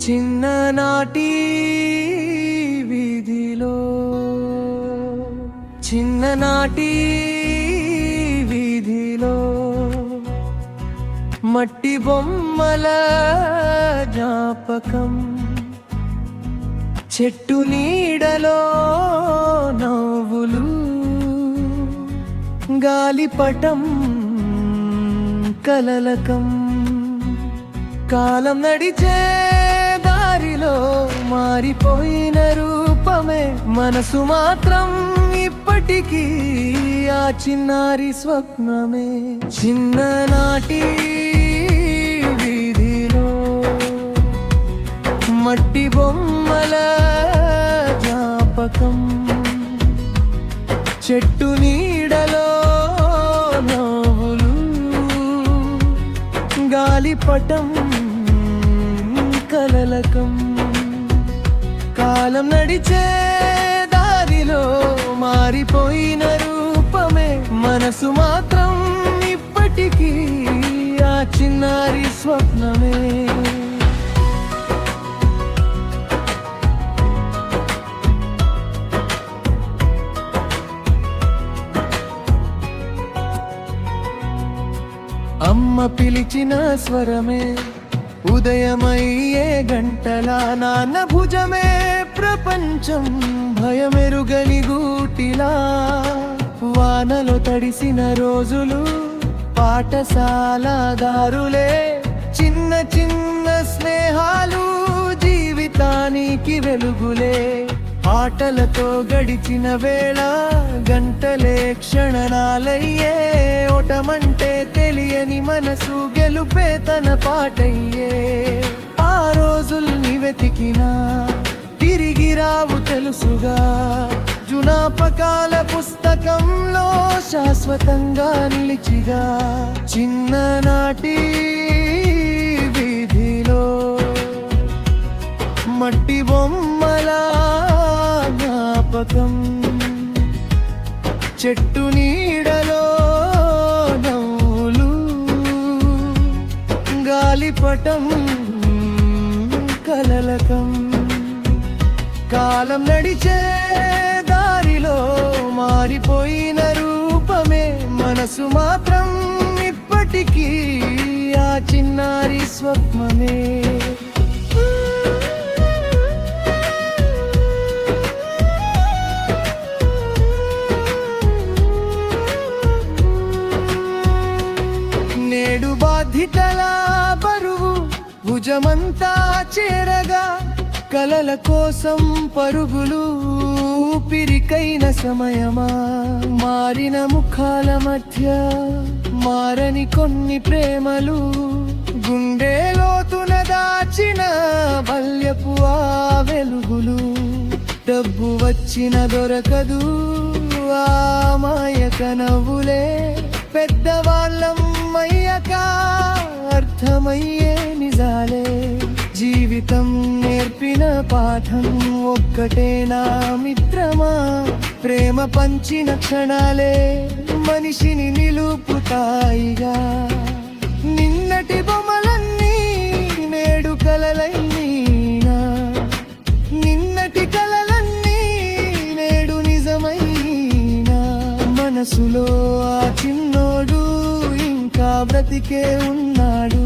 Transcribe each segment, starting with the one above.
చిన్ననాటి వీధిలో చిన్ననాటి వీధిలో మట్టి బొమ్మల జ్ఞాపకం, చెట్టు నీడలో నవ్వులు, గాలిపటం కలలకం. కాలం నడిచే దారిలో మారిపోయిన రూపమే, మనసు మాత్రం ఇప్పటికీ ఆ చిన్నారి స్వప్నమే. చిన్ననాటి వీధిలో మట్టి బొమ్మల జ్ఞాపకం, చెట్టు నీడలో నవ్వులు, గాలిపటం కలలకం. కాలం నడిచే దారిలో మారిపోయిన రూపమే, మనసు మాత్రం ఇప్పటికీ ఆ చిన్నారి స్వప్నమే. అమ్మ పిలిచిన స్వరమే ఉదయమయ్యే గంటలా, నాన్న భుజమే ప్రపంచం భయమెరుగని గూటిలా. వానలో తడిసిన రోజులు పాఠశాల దారులే, చిన్న చిన్న స్నేహాలు జీవితానికి వెలుగులే. ఆటలతో గడిచిన వేళ గంటలే క్షణాలయ్యే, ఓటమంటే తెలియని మనసు గెలుపే తన పాటయ్యే. ఆ రోజుల్ని వెతికినా తిరిగి రావు తెలుసుగా, జ్ఞాపకాల పుస్తకంలో శాశ్వతంగా నిలిచిగా. చిన్ననాటి వీధిలో మట్టి బొమ్మల జ్ఞాపకం, చెట్టు నీడలో నవ్వులు, గాలిపటం కలలకం. కాలం నడిచే దారిలో మారిపోయిన రూపమే, మనసు మాత్రం ఇప్పటికీ ఆ చిన్నారి స్వప్నమే. నేడు బాధ్యతల బరువు భుజమంతా చేరగా, కలల కోసం పరుగులు ఊపిరికైన సమయమా. మారిన ముఖాల మధ్య మారని కొన్ని ప్రేమలు, గుండె లోతున దాచిన బాల్యపు ఆ వెలుగులు. డబ్బు వచ్చిన దొరకదు ఆ మాయక నవ్వులే, పెద్దవాళ్ళం అయ్యాక అర్థమయ్యే నిజాలే. జీవితం నేర్పిన పాఠం ఒక్కటేనా మిత్రమా, ప్రేమ పంచిన క్షణాలే మనిషిని నిలుపుతాయిగా. నిన్నటి బొమ్మలన్నీ నేడు కలలైనా, నిన్నటి కలలన్నీ నేడు నిజమైనా. మనసులో ఆ చిన్నోడు ఇంకా బ్రతికే ఉన్నాడు,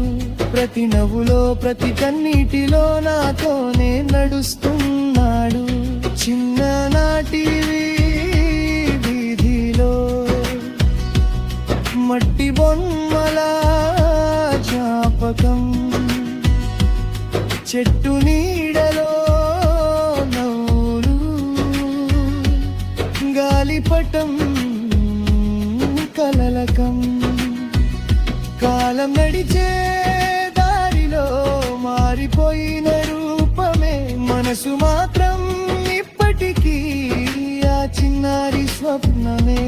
ప్రతి నవ్వులో ప్రతి కన్నీటిలో నాతోనే నడుస్తున్నాడు. చిన్ననాటి వీధిలో మట్టి బొమ్మల జ్ఞాపకం, చెట్టు నీడలో నవ్వులు, గాలిపటం కలలకం. కాలం నడిచే దారిలో మారిపోయిన రూపమే, మనసు మాత్రం ఇప్పటికీ ఆ చిన్నారి స్వప్నమే.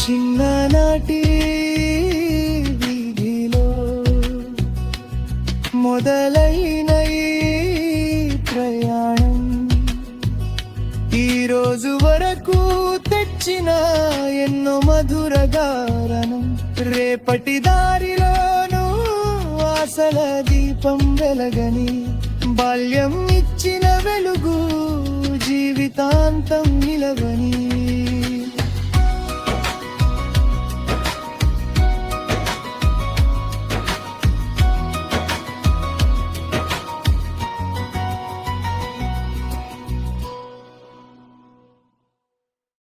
చిన్ననాటి మొదలైన ఈ ప్రయాణం ఈ రోజు వరకు తెచ్చిన ఎన్నో మధుర గానం రేపటి దారిలోనూ ఆశల దీపం వెలగని బాల్యం ఇచ్చిన వెలుగు జీవితాంతం నిలవని